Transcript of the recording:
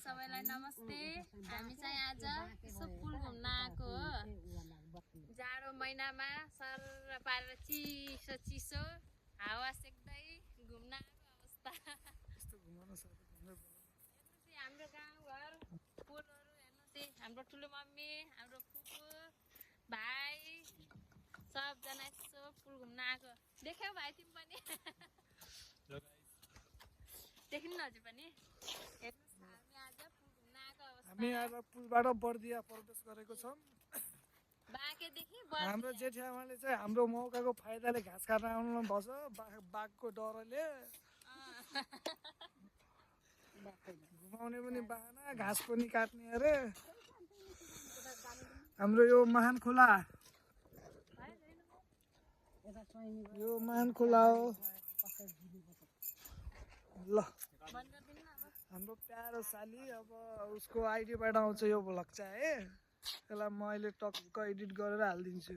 सबैलाई नमस्ते। हामी चाहिँ आज यसो पुल घुम्न आएको हो। जाडो महिनामा सर पारेर चिसो चिसो हावा सेक्दै घुम्न आएको अवस्था। यस्तो घुमाउन सक्छ हेर्नुस् हाम्रो गाउँघर पुलहरू हेर्नुस् हाम्रो ठुलो मम्मी हाम्रो फुपू भाइ सबजना यसो पुल घुम्न आएको। देख्यौ भाइ तिमी पनि? देखिन हजुर पनि हेर्नुस् हामी आज पुल घुम्न आएको अवस्था। हामी आज पुलबाट बर्दिया प्रवेश गरेको छौँ। बाँकेदेखि हाम्रो जेठियामाले चाहिँ हाम्रो मौकाको फाइदाले घाँस काट्न आउनु भन्छ बाघको डरले घुमाउने पनि बाहना घाँस पनि काट्ने अरे। हाम्रो यो महान खोला हो ल। हाम्रो प्यारो साली अब उसको आइडीबाट आउँछ यो भ्लग चाहिँ है। यसलाई म अहिले टक्क एडिट गरेर हालिदिन्छु।